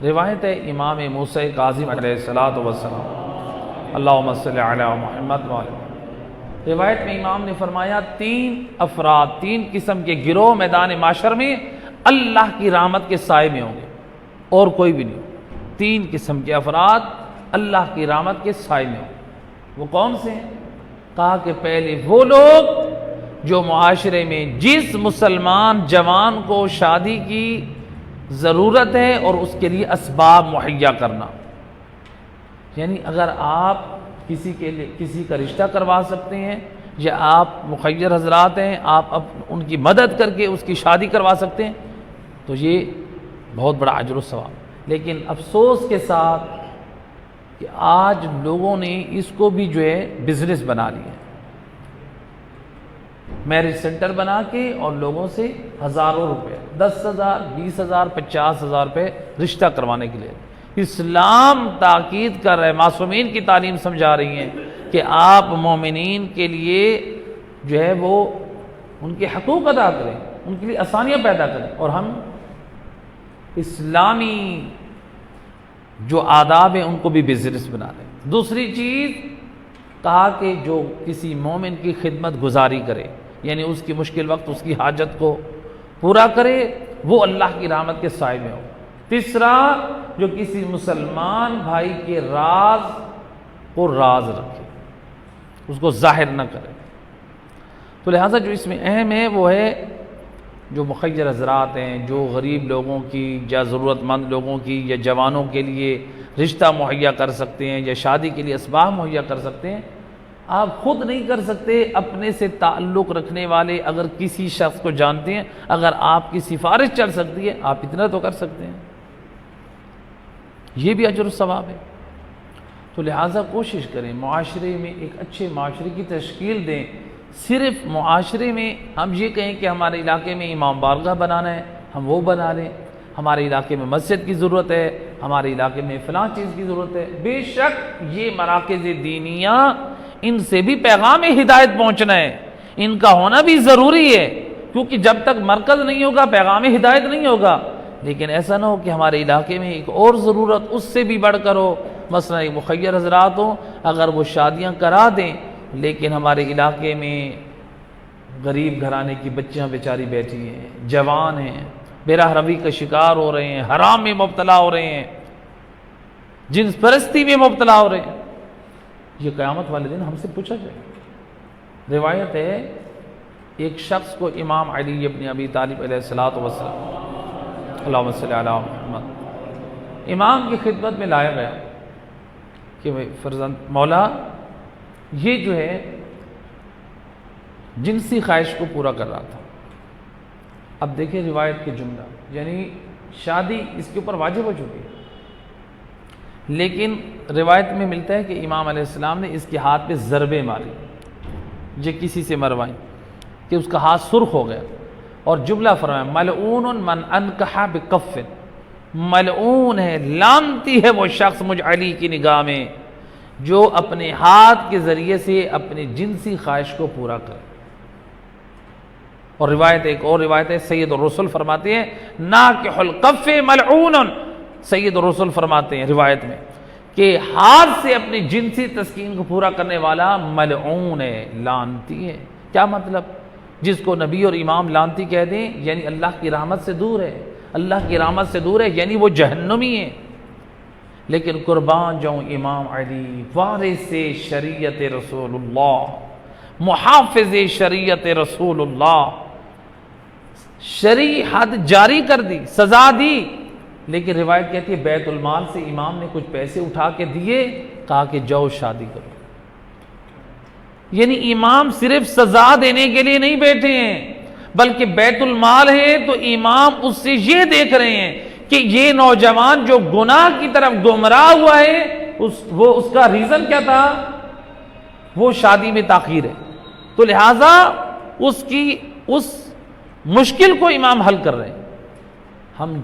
روایت ہے امام موسیٰ کاظم علیہ السلام، اللہم صلی علی محمد وعلی محمد۔ روایت میں امام نے فرمایا تین قسم کے گروہ میدان معاشر میں اللہ کی رحمت کے سائے میں ہوں گے، اور کوئی بھی نہیں ہو۔ 3 قسم کے افراد اللہ کی رحمت کے سائے میں ہوں گے۔ وہ کون سے ہیں؟ کہا کہ پہلے وہ لوگ جو معاشرے میں جس مسلمان جوان کو شادی کی ضرورت ہے اور اس کے لیے اسباب مہیا کرنا، یعنی اگر آپ کسی کا رشتہ کروا سکتے ہیں یا آپ مخیر حضرات ہیں، آپ ان کی مدد کر کے اس کی شادی کروا سکتے ہیں تو یہ بہت بڑا اجر و ثواب۔ لیکن افسوس کے ساتھ کہ آج لوگوں نے اس کو بھی جو ہے بزنس بنا لیا ہے، میرج سینٹر بنا کے اور لوگوں سے ہزاروں روپے 10,000 20,000 50,000 روپے رشتہ کروانے کے لیے۔ اسلام تاکید کر رہے، معصومین کی تعلیم سمجھا رہی ہیں کہ آپ مومنین کے لیے جو ہے وہ ان کے حقوق ادا کریں، ان کے لیے آسانیاں پیدا کریں، اور ہم اسلامی جو آداب ہیں ان کو بھی بزنس بنا لیں۔ دوسری چیز کہا کہ جو کسی مومن کی خدمت گزاری کرے، یعنی اس کی مشکل وقت اس کی حاجت کو پورا کرے، وہ اللہ کی رحمت کے سائے میں ہو۔ تیسرا، جو کسی مسلمان بھائی کے راز کو راز رکھے، اس کو ظاہر نہ کرے۔ تو لہٰذا جو اس میں اہم ہے وہ ہے جو مخیر حضرات ہیں، جو غریب لوگوں کی یا ضرورت مند لوگوں کی یا جوانوں کے لیے رشتہ مہیا کر سکتے ہیں یا شادی کے لیے اسباب مہیا کر سکتے ہیں، آپ خود نہیں کر سکتے، اپنے سے تعلق رکھنے والے اگر کسی شخص کو جانتے ہیں، اگر آپ کی سفارش چل سکتی ہے، آپ اتنا تو کر سکتے ہیں، یہ بھی اجر و ثواب ہے۔ تو لہٰذا کوشش کریں معاشرے میں ایک اچھے معاشرے کی تشکیل دیں۔ صرف معاشرے میں ہم یہ کہیں کہ ہمارے علاقے میں امام بارگاہ بنانا ہے، ہم وہ بنا لیں، ہمارے علاقے میں مسجد کی ضرورت ہے، ہمارے علاقے میں فلاں چیز کی ضرورت ہے۔ بے شک یہ مراکز دینیہ، ان سے بھی پیغام ہدایت پہنچنا ہے، ان کا ہونا بھی ضروری ہے، کیونکہ جب تک مرکز نہیں ہوگا پیغام ہدایت نہیں ہوگا۔ لیکن ایسا نہ ہو کہ ہمارے علاقے میں ایک اور ضرورت اس سے بھی بڑھ کر ہو، مثلا ایک مخیر حضرات ہوں، اگر وہ شادیاں کرا دیں لیکن ہمارے علاقے میں غریب گھرانے کی بچیاں بیچاری بیٹھی ہیں، جوان ہیں، بے راہ روی کا شکار ہو رہے ہیں، حرام میں مبتلا ہو رہے ہیں، جنس پرستی میں مبتلا ہو رہے ہیں، یہ قیامت والے دن ہم سے پوچھا جائے۔ روایت ہے ایک شخص کو امام علی ابن ابی طالب علیہ السلام، اللہم صلی علی محمد، امام کی خدمت میں لایا گیا کہ فرزند مولا یہ جو ہے جنسی خواہش کو پورا کر رہا تھا۔ اب دیکھیں روایت کے جملہ، یعنی شادی اس کے اوپر واجب ہو چکی ہے، لیکن روایت میں ملتا ہے کہ امام علیہ السلام نے اس کے ہاتھ پہ ضربیں ماری، یہ کسی سے مروائیں کہ اس کا ہاتھ سرخ ہو گیا، اور جملہ فرمایا ملعون من انکح بکف، ملعون ہے، لعنتی ہے وہ شخص مجھ علی کی نگاہ میں جو اپنے ہاتھ کے ذریعے سے اپنی جنسی خواہش کو پورا کرے۔ اور ایک اور روایت ہے، سید الرسول فرماتے ہیں ناکح القف ملعون، سید الرسول فرماتے ہیں روایت میں کہ ہاتھ سے اپنی جنسی تسکین کو پورا کرنے والا ملعون ہے، لعنتی ہے۔ کیا مطلب؟ جس کو نبی اور امام لعنتی کہہ دیں یعنی اللہ کی رحمت سے دور ہے، اللہ کی رحمت سے دور ہے، یعنی وہ جہنمی ہے۔ لیکن قربان جاؤں امام علی، وارث شریعت رسول اللہ، محافظ شریعت رسول اللہ، شرعی حد جاری کر دی، سزا دی، لیکن روایت کہتی ہے بیت المال سے امام نے کچھ پیسے اٹھا کے دیے، کہا کہ جاؤ شادی کرو۔ یعنی امام صرف سزا دینے کے لیے نہیں بیٹھے ہیں، بلکہ بیت المال ہے تو امام اس سے یہ دیکھ رہے ہیں کہ یہ نوجوان جو گناہ کی طرف گمراہ ہوا ہے اس کا ریزن کیا تھا؟ وہ شادی میں تاخیر ہے، تو لہٰذا اس مشکل کو امام حل کر رہے ہیں۔ ہم